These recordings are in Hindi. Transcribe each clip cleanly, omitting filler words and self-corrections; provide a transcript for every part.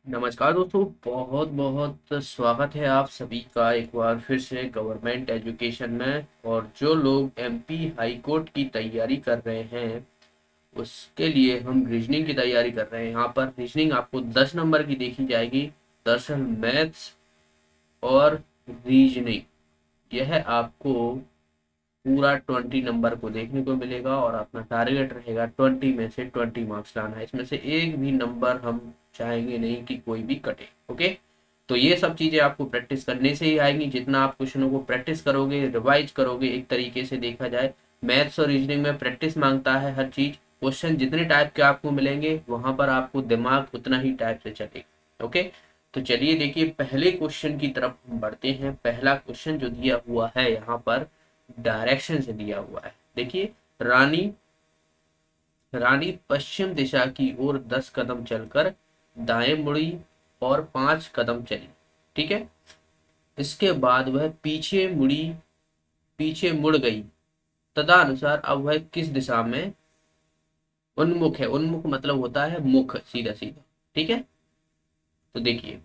नमस्कार दोस्तों, बहुत बहुत स्वागत है आप सभी का एक बार फिर से गवर्नमेंट एजुकेशन में। और जो लोग एमपी हाई कोर्ट की तैयारी कर रहे हैं उसके लिए हम रीजनिंग की तैयारी कर रहे हैं। यहाँ पर रीजनिंग आपको 10 नंबर की देखी जाएगी। दरअसल मैथ्स और रीजनिंग यह आपको पूरा 20 नंबर को देखने को मिलेगा और अपना टारगेट रहेगा 20 में से 20 मार्क्स लाना है। इसमें से एक भी नंबर हम चाहेंगे नहीं कि कोई भी कटे। ओके, तो ये सब चीजें आपको प्रैक्टिस करने से ही आएंगी। जितना आप क्वेश्चनों को प्रैक्टिस करोगे, रिवाइज करोगे, एक तरीके से देखा जाए मैथ्स और रीजनिंग में प्रैक्टिस मांगता है हर चीज। क्वेश्चन जितने टाइप के आपको मिलेंगे वहां पर आपको दिमाग उतना ही टाइप से चलेगा। ओके, तो चलिए देखिए पहले क्वेश्चन की तरफ हम बढ़ते हैं। पहला क्वेश्चन जो दिया हुआ है यहाँ पर डायरेक्शन से दिया हुआ है। देखिए, रानी रानी पश्चिम दिशा की ओर 10 कदम चलकर दाएं मुड़ी और 5 कदम चली। ठीक है, इसके बाद वह पीछे मुड़ गई। तदनुसार अब वह किस दिशा में उन्मुख है। उन्मुख मतलब होता है मुख, सीधा सीधा। ठीक है, तो देखिए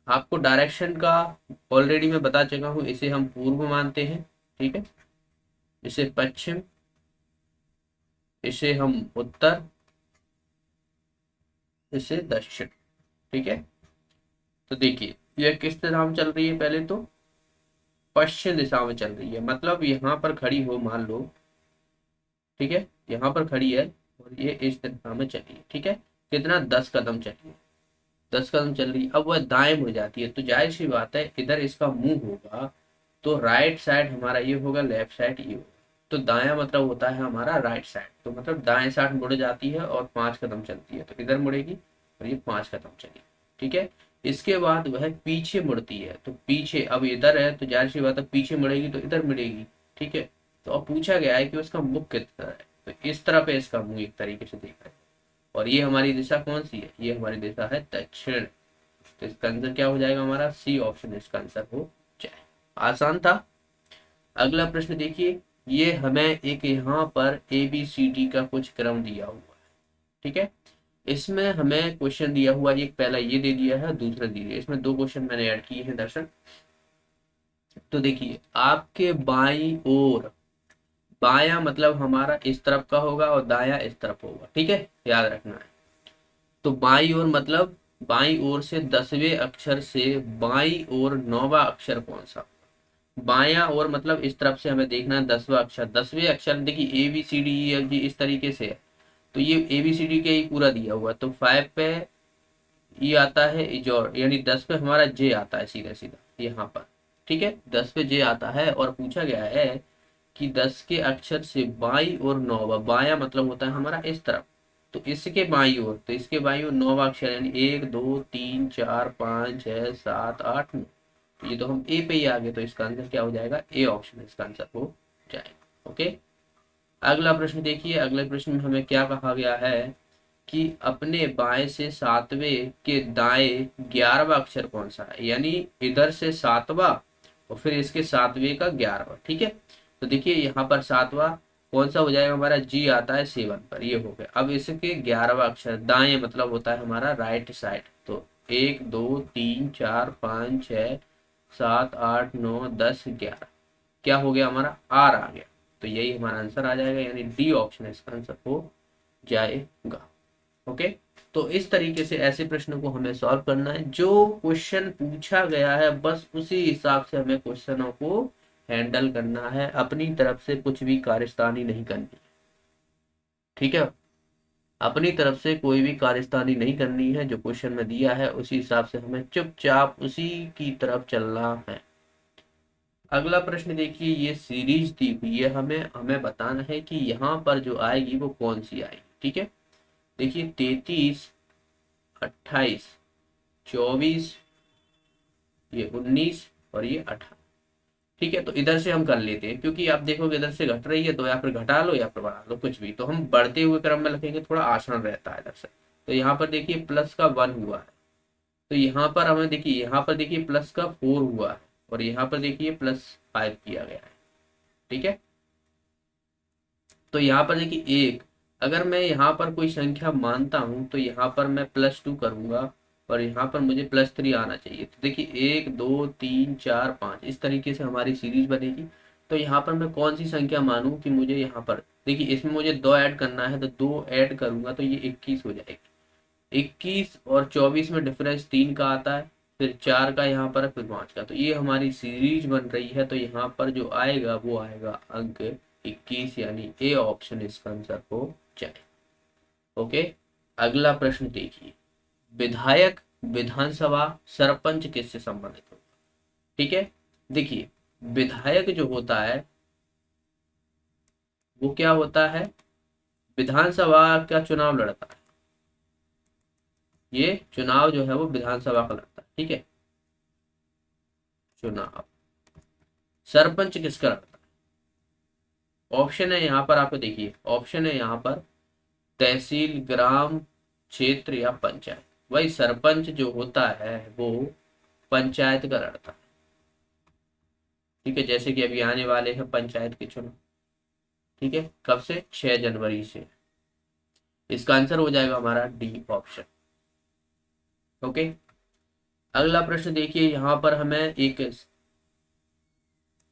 आपको डायरेक्शन का ऑलरेडी मैं बता चुका हूं। इसे हम पूर्व मानते हैं। ठीक है, इसे पश्चिम, इसे हम उत्तर, इसे दक्षिण। ठीक है, तो देखिए यह किस दिशा में चल रही है। पहले तो पश्चिम दिशा में चल रही है, मतलब यहाँ पर खड़ी हो मान लो। ठीक है, यहाँ पर खड़ी है और ये इस दिशा में चली है। ठीक है, कितना 10 कदम चली है। 10 कदम चल रही है, अब वह दाएं मुड़ जाती है तो जाहिर सी बात है इधर इसका मुंह होगा तो राइट साइड हमारा ये होगा, लेफ्ट साइड ये होगा। तो दाया मतलब होता है हमारा राइट साइड, तो मतलब दाएं साइड मुड़ जाती है और 5 कदम चलती है तो इधर मुड़ेगी और ये 5 कदम चली। ठीक है, इसके बाद वह पीछे मुड़ती है तो पीछे, अब इधर है तो जाहिर सी बात है पीछे मुड़ेगी तो इधर मुड़ेगी। ठीक है, तो अब पूछा गया है कि उसका मुख किस तरह है, तो इस तरह पे इसका मुंह एक तरीके से देखा है। और ये हमारी दिशा कौन सी है, ये हमारी दिशा है दक्षिण। तो इसका आंसर क्या हो जाएगा, हमारा सी ऑप्शन इसका आंसर हो जाए। आसान था। अगला प्रश्न देखिए, ये हमें एक यहाँ पर ए बी सी डी का कुछ क्रम दिया हुआ है। ठीक है, इसमें हमें क्वेश्चन दिया हुआ है, एक पहला ये दे दिया है, दूसरा दिया है। इसमें दो क्वेश्चन मैंने ऐड किए हैं दर्शक। तो देखिए आपके बाईं ओर, बायां मतलब हमारा इस तरफ का होगा और दाया इस तरफ होगा। ठीक है, याद रखना है। तो बाईं ओर मतलब बाईं ओर से 10वें अक्षर से बाईं ओर 9वां अक्षर कौन सा। बायां ओर मतलब इस तरफ से हमें देखना है 10वां अक्षर। 10वें अक्षर देखिए A B C D E F G इस तरीके से है, तो ये ए बी सी डी के ही पूरा दिया हुआ है। तो 5 पे ई आता है इजोर, यानी 10 पे हमारा जे आता है सीधा सीधा यहाँ पर। ठीक है, 10 पे जे आता है और पूछा गया है कि 10 के अक्षर से बाई और 9वां, बाया मतलब होता है हमारा इस तरफ, तो इसके बाई ओर, तो इसके बाई ओर 9वां अक्षर यानी 1 2 3 4 5 6 7 8 9। तो ये तो हम ए पे ही आ गए, तो इसका आंसर क्या हो जाएगा, ए ऑप्शन इसका आंसर हो जाएगा। ओके, अगला प्रश्न देखिए। अगले प्रश्न में हमें क्या कहा गया है कि अपने बाएं से सातवें के दाएं 11वां अक्षर कौन सा है, यानी इधर से सातवां और फिर इसके सातवें का 11वां। ठीक है, तो देखिए यहाँ पर सातवां कौन सा हो जाएगा, हमारा जी आता है 7 पर, ये हो गया। अब इसके 11वां अक्षर दाएं मतलब होता है हमारा राइट साइड, तो 1 2 3 4 5 6 7 8 9 10 11, क्या हो गया हमारा, आर आ गया। तो यही हमारा आंसर आ जाएगा, यानी डी ऑप्शन इसका आंसर हो जाएगा। ओके, तो इस तरीके से ऐसे प्रश्नों को हमें सॉल्व करना है। जो क्वेश्चन पूछा गया है बस उसी हिसाब से हमें क्वेश्चनों को हैंडल करना है, अपनी तरफ से कुछ भी कार्यस्तानी नहीं करनी। ठीक है, अपनी तरफ से कोई भी कार्यस्तानी नहीं करनी है। जो क्वेश्चन में दिया है उसी हिसाब से हमें चुपचाप उसी की तरफ चलना है। अगला प्रश्न देखिए, ये सीरीज दी हुई है, हमें हमें बताना है कि यहाँ पर जो आएगी वो कौन सी आएगी। ठीक है, देखिए 33 28 24, ये 19 और ये 18। ठीक है, तो इधर से हम कर लेते हैं, क्योंकि आप देखोगे इधर से घट रही है तो या फिर घटा लो या फिर बढ़ा लो, कुछ भी। तो हम बढ़ते हुए क्रम में लिखेंगे, थोड़ा आसान रहता है इधर से। तो यहाँ पर देखिए प्लस का 1 हुआ है, तो यहाँ पर हमें देखिए, यहाँ पर देखिए प्लस का 4 हुआ है और यहाँ पर देखिए +5 किया गया है। ठीक है, तो यहाँ पर देखिए एक, अगर मैं यहाँ पर कोई संख्या मानता हूँ तो यहाँ पर मैं +2 करूंगा और यहाँ पर मुझे +3 आना चाहिए। तो देखिए 1 2 3 4 5 इस तरीके से हमारी सीरीज बनेगी। तो यहाँ पर मैं कौन सी संख्या मानूं कि मुझे यहाँ पर, देखिए इसमें मुझे 2 ऐड करना है, तो 2 ऐड करूंगा तो ये 21 हो जाएगी। 21 और 24 में डिफरेंस 3 का आता है, फिर 4 का यहाँ पर, फिर 5 का। तो ये हमारी सीरीज बन रही है। तो यहाँ पर जो आएगा वो आएगा अंक 21, यानी ए ऑप्शन इसका आंसर हो जाए। ओके, अगला प्रश्न देखिए, विधायक, विधानसभा, सरपंच किससे संबंधित होगा? ठीक है, देखिए विधायक जो होता है वो क्या होता है, विधानसभा का चुनाव लड़ता है। ये चुनाव जो है वो विधानसभा का लड़ता है, ठीक है, चुनाव। सरपंच किसका लड़ता है? ऑप्शन है यहाँ पर, आपको देखिए ऑप्शन है यहाँ पर, तहसील, ग्राम क्षेत्र या पंचायत। वही सरपंच जो होता है वो पंचायत का लड़ता है, ठीक है। जैसे कि अभी आने वाले हैं पंचायत के चुनाव, ठीक है, कब से? 6 जनवरी से। इसका आंसर हो जाएगा हमारा डी ऑप्शन। ओके, अगला प्रश्न देखिए, यहाँ पर हमें एक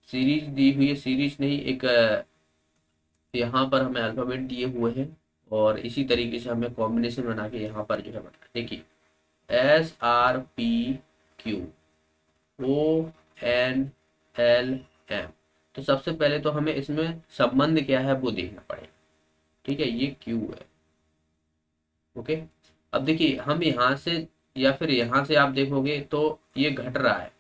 सीरीज दी हुई है, सीरीज नहीं, एक यहाँ पर हमें अल्फाबेट दिए हुए हैं और इसी तरीके से हमें कॉम्बिनेशन बना के यहाँ पर जो है बनाना। देखिए SRPQ ONLM। तो सबसे पहले तो हमें इसमें संबंध क्या है वो देखना पड़ेगा, ठीक है, ये क्यू है। ओके, अब देखिए हम यहाँ से या फिर यहाँ से आप देखोगे तो ये घट रहा है,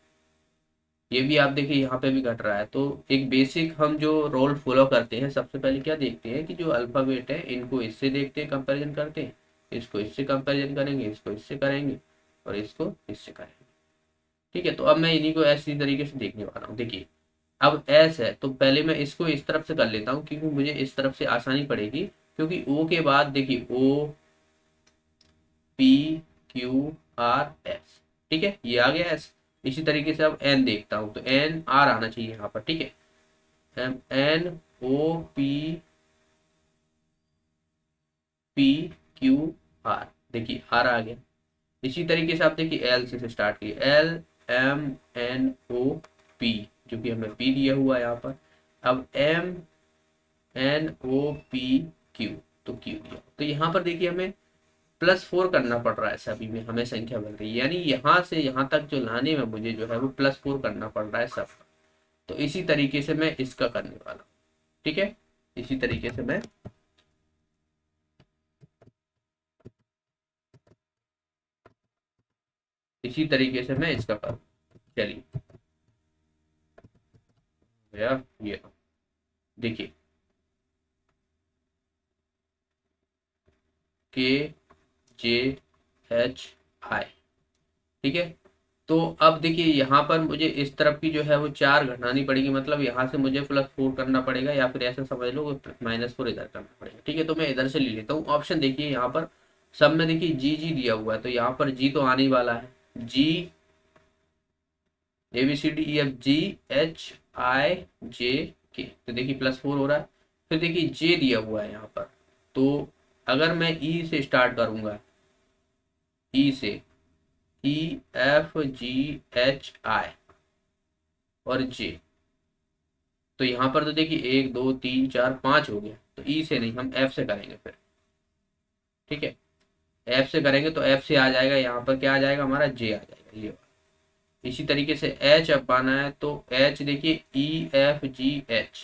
ये भी आप देखिए यहाँ पे भी घट रहा है। तो एक बेसिक हम जो रोल फॉलो करते हैं, सबसे पहले क्या देखते हैं कि जो अल्फाबेट है इनको इससे देखते हैं, कंपैरिजन करते हैं, इसको इससे कंपैरिजन करेंगे, इसको इससे करेंगे और इसको इससे करेंगे, ठीक है। तो अब मैं इन्हीं को ऐसी तरीके से देखने वाला हूँ। देखिए अब एस है तो पहले मैं इसको इस तरफ से कर लेता हूँ क्योंकि मुझे इस तरफ से आसानी पड़ेगी, क्योंकि ओ के बाद देखिए OPQRS, ठीक है, ये आ गया एस। इसी तरीके से अब एन देखता हूँ तो NR आना चाहिए यहाँ पर, ठीक है, NOPQR, देखिए आर आ गया। इसी तरीके से आप देखिए एल से स्टार्ट किए, LMNOP, जो कि हमें पी दिया हुआ है यहाँ पर। अब MNOPQ, तो क्यू दिया। तो यहाँ पर देखिए हमें +4 करना पड़ रहा है, सभी में हमें संख्या बन रही है, यानी यहाँ से यहाँ तक जो लाने में मुझे जो है वो +4 करना पड़ रहा है सब। तो इसी तरीके से मैं इसका करने वाला हूँ, ठीक है, इसी तरीके से मैं इसका करूँ। चलिए भैया, ये देखिए KJHI, ठीक है। तो अब देखिए यहाँ पर मुझे इस तरफ की जो है वो 4 घटानी पड़ेगी, मतलब यहाँ से मुझे +4 करना पड़ेगा, या फिर ऐसा समझ लो -4 इधर करना पड़ेगा, ठीक है। तो मैं इधर से ले लेता हूँ ऑप्शन। देखिए यहाँ पर सब में देखिए जी दिया हुआ है, तो यहाँ पर जी तो आने ही वाला है, GABCDEFGHIJK, तो देखिए +4 हो रहा है। फिर देखिए जे दिया हुआ है यहाँ पर, तो अगर मैं ई से स्टार्ट करूंगा, ई से EFGHI और जे, तो यहाँ पर तो देखिए 1 2 3 4 5 हो गया। तो ई से नहीं, हम एफ से करेंगे फिर, ठीक है, एफ से करेंगे तो एफ से आ जाएगा, यहाँ पर क्या आ जाएगा हमारा, जे आ जाएगा ये। इसी तरीके से एच अब पाना है तो एच देखिए EFGH,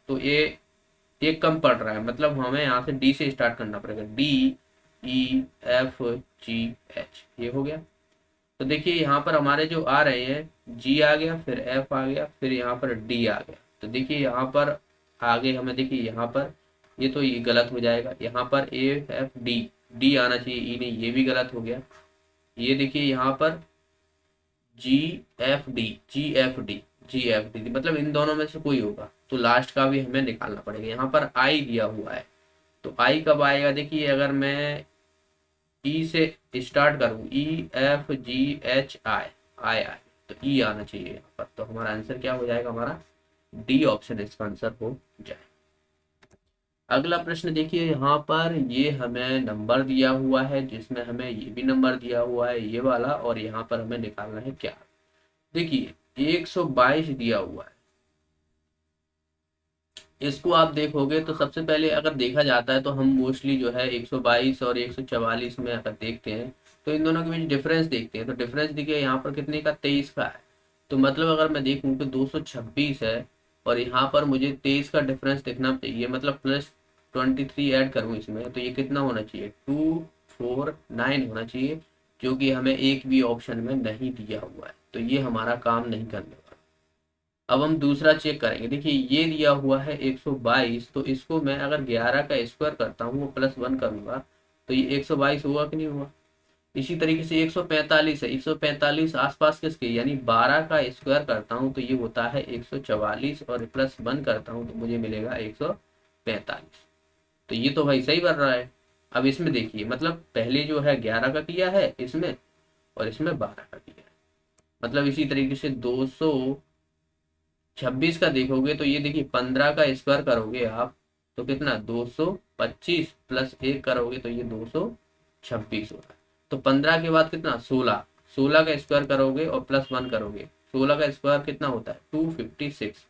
तो ये कम पड़ रहा है, मतलब हमें यहाँ से डी से स्टार्ट करना पड़ेगा, DEFGH, ये हो गया। तो देखिए यहाँ पर हमारे जो आ रहे हैं, जी आ गया, फिर एफ आ गया, फिर यहाँ पर डी आ गया। तो देखिए यहाँ पर आगे हमें देखिए यहाँ पर ये तो ये गलत हो जाएगा, यहाँ पर AFD, डी आना चाहिए, ई नहीं, ये भी गलत हो गया। ये देखिए यहाँ पर GFD मतलब इन दोनों में से कोई होगा, तो लास्ट का भी हमें निकालना पड़ेगा। यहाँ पर आई दिया हुआ है, तो आई कब आएगा, देखिए अगर मैं ई से स्टार्ट करूं, EFGHI, आई आई, तो ई आना चाहिए यहाँ पर। तो हमारा आंसर क्या हो जाएगा, हमारा डी ऑप्शन इसका आंसर हो जाए। अगला प्रश्न देखिए, यहाँ पर ये हमें नंबर दिया हुआ है जिसमें हमें ये भी नंबर दिया हुआ है ये वाला, और यहाँ पर हमें निकालना है क्या। देखिए 122 दिया हुआ है, इसको आप देखोगे तो सबसे पहले अगर देखा जाता है तो हम मोस्टली जो है 122 और 144 में अगर देखते हैं तो इन दोनों के बीच डिफरेंस देखते हैं, तो डिफरेंस देखिए यहाँ पर कितने का, 23 का है। तो मतलब अगर मैं देखूँ कि 226 है और यहाँ पर मुझे 23 का डिफरेंस देखना चाहिए, मतलब +23 ऐड करूँ इसमें तो ये कितना होना चाहिए, 249 होना चाहिए, जो कि हमें एक भी ऑप्शन में नहीं दिया हुआ है, तो ये हमारा काम नहीं करने वाला। अब हम दूसरा चेक करेंगे। देखिए ये दिया हुआ है 122, तो इसको मैं अगर 11 का स्क्वायर करता हूँ वो +1 करूंगा तो ये 122 हुआ कि नहीं हुआ। इसी तरीके से 145 है, 145 आसपास किसके, यानी 12 का स्क्वायर करता हूँ तो ये होता है 144, और +1 करता हूँ तो मुझे मिलेगा 145। तो ये तो भाई सही बन रहा है। अब इसमें देखिए, मतलब पहले जो है 11 का किया है इसमें, और इसमें 12 का किया है। मतलब इसी तरीके से 226 का देखोगे तो ये देखिए 15 का स्क्वायर करोगे आप तो कितना, 225 +1 करोगे तो ये 226 होगा। तो 15 के बाद कितना, 16, 16 का स्क्वायर करोगे और +1 करोगे, 16 का स्क्वायर कितना होता है, 256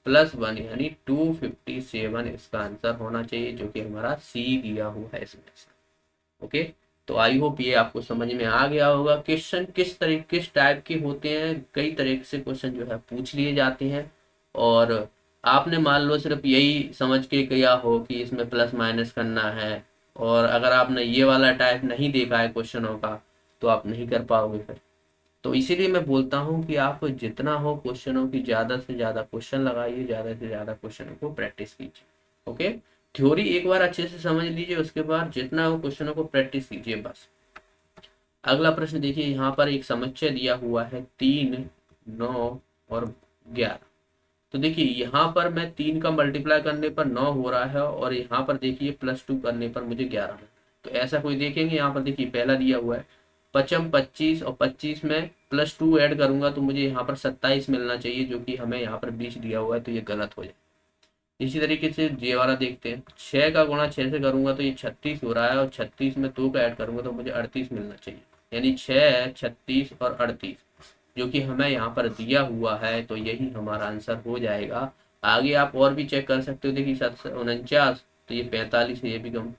+1 यानी 257 इसका आंसर होना चाहिए, जो कि हमारा सी दिया हुआ है इसमें से। ओके, तो आई होप ये आपको समझ में आ गया होगा। क्वेश्चन किस टाइप के होते हैं, कई तरह से क्वेश्चन जो है पूछ लिए जाते हैं, और आपने मान लो सिर्फ यही समझ के किया हो कि इसमें प्लस माइनस करना है, और अगर आपने ये वाला टाइप नहीं देखा है क्वेश्चनों का तो आप नहीं कर पाओगे फिर। तो इसीलिए मैं बोलता हूँ कि आप जितना हो क्वेश्चनों की ज़्यादा से ज़्यादा क्वेश्चन लगाइए, ज़्यादा से ज़्यादा क्वेश्चनों को प्रैक्टिस कीजिए। ओके, थ्योरी एक बार अच्छे से समझ लीजिए, उसके बाद जितना हो क्वेश्चनों को प्रैक्टिस कीजिए बस। अगला प्रश्न देखिए, यहाँ पर एक समस्या दिया हुआ है 3, 9 और 11। तो देखिए यहाँ पर मैं 3 का मल्टीप्लाई करने पर 9 हो रहा है, और यहाँ पर देखिए +2 करने पर मुझे 11 है। तो ऐसा कोई देखेंगे, यहाँ पर देखिए पहला दिया हुआ है 25 और 25 में +2 ऐड करूंगा तो मुझे यहाँ पर 27 मिलना चाहिए, जो कि हमें यहाँ पर 20 दिया हुआ है, तो ये गलत हो जाए। इसी तरीके से ये वाला देखते हैं, 6 का गुणा 6 से करूंगा तो ये 36 हो रहा है, और 36 में 2 का ऐड करूंगा तो मुझे 38 मिलना चाहिए, यानी 6, 36 और 38 जो कि हमें यहाँ पर दिया हुआ है, तो यही हमारा आंसर हो जाएगा। आगे आप और भी चेक कर सकते हो। देखिए 749, तो ये 45 है, ये भी कम,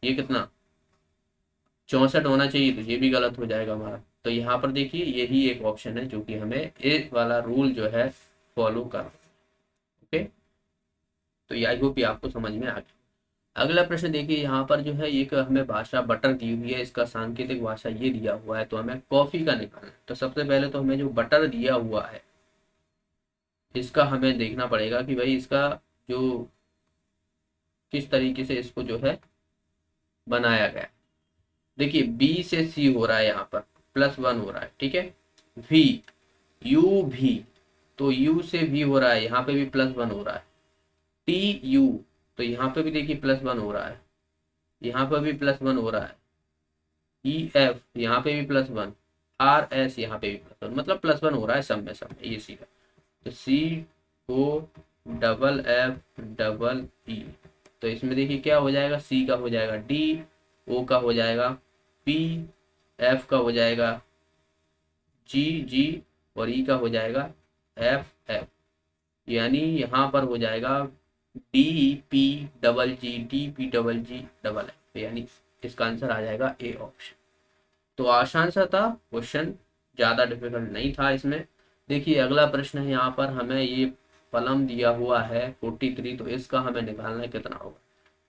ये कितना 64 होना चाहिए, तो ये भी गलत हो जाएगा हमारा। तो यहाँ पर देखिए यही एक ऑप्शन है जो कि हमें ए वाला रूल जो है फॉलो कर। ओके, तो ये आई होप ये आपको समझ में आ गया। अगला प्रश्न देखिए, यहाँ पर जो है एक हमें भाषा बटर दी हुई है, इसका सांकेतिक भाषा ये दिया हुआ है, तो हमें कॉफी का निकालना है। तो सबसे पहले तो हमें जो बटर दिया हुआ है इसका हमें देखना पड़ेगा कि भाई इसका जो किस तरीके से इसको जो है बनाया गया। देखिए बी से सी हो रहा है, यहाँ पर +1 हो रहा है, ठीक है। वी, यू भी, तो यू से भी हो रहा है, यहाँ पे भी +1 हो रहा है। टी यू, तो यहाँ पे भी देखिए +1 हो रहा है, यहाँ पर भी +1 हो रहा है। ई एफ, यहाँ पे भी +1, आर एस, यहाँ पे भी +1, मतलब +1 हो रहा है सब में ये सी का। तो C O double F double E, तो इसमें देखिए क्या हो जाएगा, सी का हो जाएगा डी, ओ का हो जाएगा पी, एफ का हो जाएगा जी जी, और ई का हो जाएगा एफ एफ, यानी यहाँ पर हो जाएगा डी पी डबल जी, डी पी डबल जी डबल एफ, यानी इसका आंसर आ जाएगा ए ऑप्शन। तो आसान सा था क्वेश्चन, ज़्यादा डिफिकल्ट नहीं था इसमें। देखिए अगला प्रश्न है, यहाँ पर हमें ये फलम दिया हुआ है 43, तो इसका हमें निकालना है कितना होगा।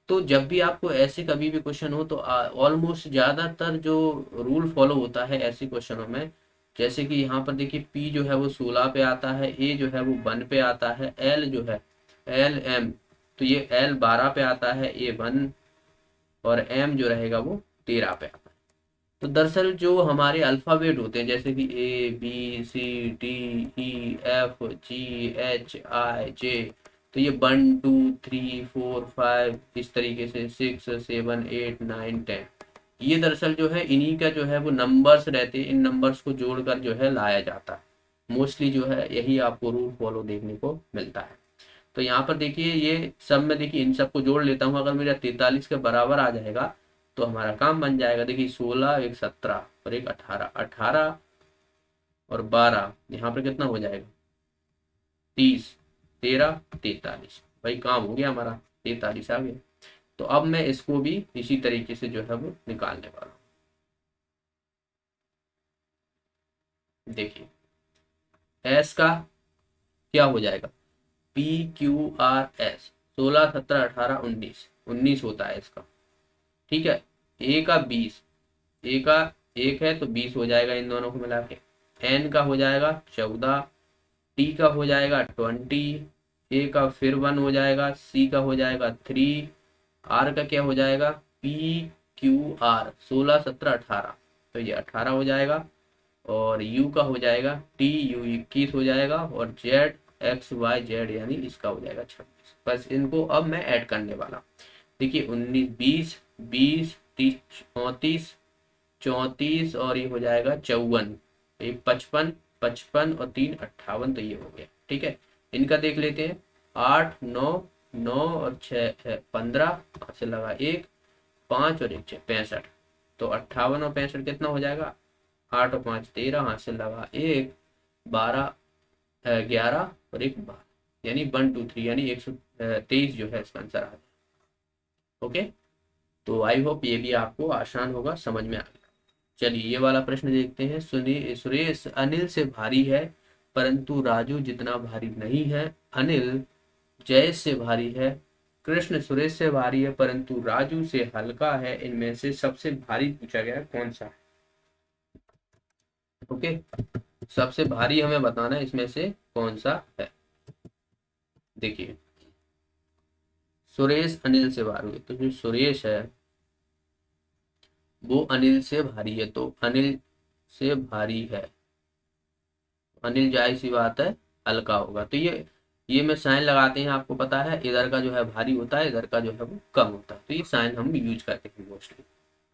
तो जब भी आपको ऐसे कभी भी क्वेश्चन हो तो ऑलमोस्ट ज़्यादातर जो रूल फॉलो होता है ऐसे क्वेश्चनों में, जैसे कि यहाँ पर देखिए पी जो है वो 16 पे आता है, ए जो है वो 1 पे आता है, एल जो है एल एम, तो ये एल 12 पे आता है, ए 1, और एम जो रहेगा वो 13 पे आता है। तो दरअसल जो हमारे अल्फ़ाबेट होते हैं जैसे कि A B C D E F G H I J, तो ये 1 2 3 4 5 इस तरीके से 6 7 8 9 10, ये दरअसल जो है इन्हीं का जो है वो नंबर्स रहते हैं, इन नंबर्स को जोड़कर जो है लाया जाता है। मोस्टली जो है यही आपको रूल फॉलो देखने को मिलता है। तो यहाँ पर देखिए ये सब में देखिए इन सबको जोड़ लेता हूँ, अगर मेरा 43 के बराबर आ जाएगा तो हमारा काम बन जाएगा। देखिए 16, एक 17 और एक 18, 18 और 12, यहाँ पर कितना हो जाएगा 30, 13, 43। भाई काम हो गया हमारा, 43 आ गया। तो अब मैं इसको भी इसी तरीके से जो है वो निकालने वाला हूँ। देखिए एस का क्या हो जाएगा, पी क्यू आर एस, 16, 17, 18, 19, 19 होता है इसका। ठीक है, ए का 20, ए का 1 है तो 20 हो जाएगा इन दोनों को मिला के। एन का हो जाएगा 14, टी का हो जाएगा 20, ए का फिर 1 हो जाएगा, सी का हो जाएगा 3, आर का क्या हो जाएगा, पी क्यू आर 16, 17, 18, तो ये 18 हो जाएगा। और यू का हो जाएगा टी यू 21 हो जाएगा। और जेड एक्स वाई जेड यानी इसका हो जाएगा 26। बस इनको अब मैं ऐड करने वाला। देखिए 19, 20, 20, 30, 34, 34 और ये हो जाएगा 54, ये 55, 55 और 3 58, तो ये हो गया। ठीक है, इनका देख लेते हैं। 8, 9, 9 और 6 15, हाथ से लगा 1, 5 और 1 6 65, तो 58 और 65 कितना हो जाएगा, 8 और 5 13, हाथ से लगा 1, 12, 11 और 1 12, यानी 1 2 3 यानी 123 जो है इसका आंसर आ जाएगा। ओके, तो आई होप ये भी आपको आसान होगा, समझ में आ गया। चलिए ये वाला प्रश्न देखते हैं। सुरेश अनिल से भारी है परंतु राजू जितना भारी नहीं है। अनिल जयेश से भारी है, कृष्ण सुरेश से भारी है परंतु राजू से हल्का है। इनमें से सबसे भारी पूछा गया है कौन सा है। ओके, सबसे भारी हमें बताना है इसमें से कौन सा है। देखिए सुरेश अनिल से भारी है, तो जो सुरेश है वो अनिल से भारी है, तो अनिल से भारी है। अनिल जाहिर सी बात है हल्का होगा। तो ये में साइन लगाते हैं, आपको पता है इधर का जो है भारी होता है, इधर का जो है वो कम होता है। तो ये साइन हम यूज करते हैं मोस्टली,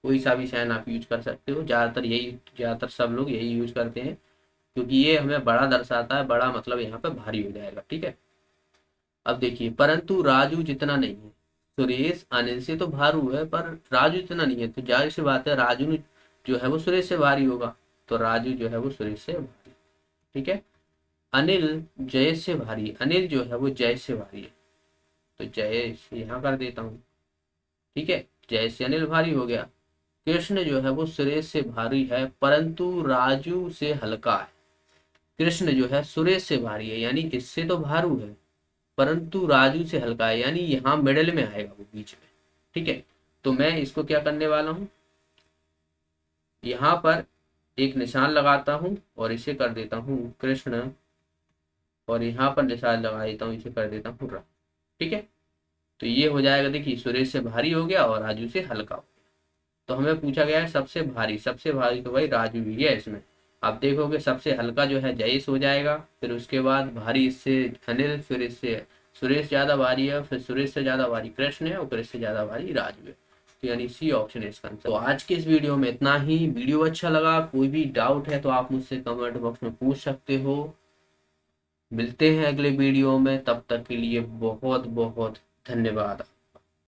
कोई सा भी साइन आप यूज कर सकते हो। ज़्यादातर सब लोग यही यूज करते हैं, क्योंकि ये हमें बड़ा दर्शाता है। बड़ा मतलब यहाँ पे भारी हो जाएगा। ठीक है, अब देखिए परंतु राजू जितना नहीं है। सुरेश अनिल से तो भारू है पर राजू इतना नहीं है, तो जाहिर सी बात है राजू जो है वो सुरेश से भारी होगा, तो राजू जो है वो सुरेश से भारी। ठीक है, अनिल जयेश से भारी है, अनिल जो है वो जयेश से भारी है, तो जयेश यहाँ कर देता हूँ। ठीक है, जयेश से अनिल भारी हो गया। कृष्ण जो है वो सुरेश से भारी है परंतु राजू से हल्का है। कृष्ण जो है सुरेश से भारी है, यानी इससे तो भारू है परंतु राजू से हल्का है, यानी यहाँ मिडल में आएगा वो, बीच में। ठीक है, तो मैं इसको क्या करने वाला हूँ, यहाँ पर एक निशान लगाता हूँ और इसे कर देता हूँ कृष्ण, और यहाँ पर निशान लगा देता हूँ, इसे कर देता हूँ राजू। ठीक है, तो ये हो जाएगा। देखिए सुरेश से भारी हो गया और राजू से हल्का हो गया। तो हमें पूछा गया है सबसे भारी, सबसे भारी तो भाई राजू ही है इसमें। आप देखोगे सबसे हल्का जो है जयेश हो जाएगा, फिर उसके बाद भारी इससे अनिल, फिर इससे सुरेश ज्यादा भारी है, फिर सुरेश से ज्यादा भारी कृष्ण है और कृष्ण से ज्यादा भारी राजू है। तो यानी सी ऑप्शन है इसका आंसर। तो आज के इस वीडियो में इतना ही। वीडियो अच्छा लगा, कोई भी डाउट है तो आप मुझसे कमेंट बॉक्स में पूछ सकते हो। मिलते हैं अगले वीडियो में, तब तक के लिए बहुत बहुत धन्यवाद।